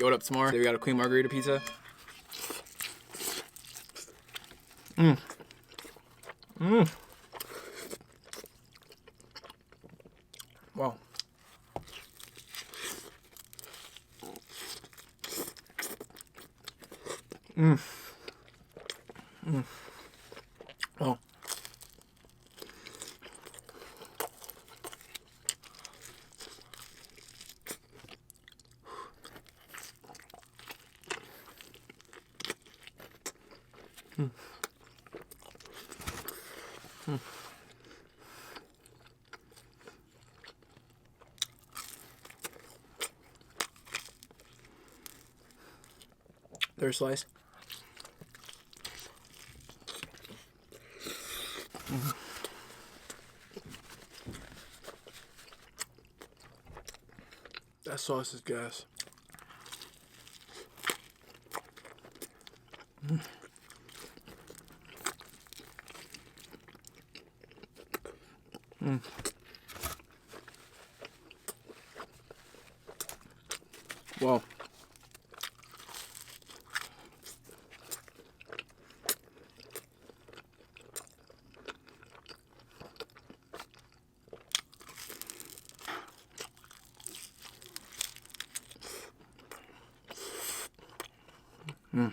What up some more? Today we got a Queen Margherita pizza. Wow. Oh. Third slice. That sauce is gas. Wow. Mm.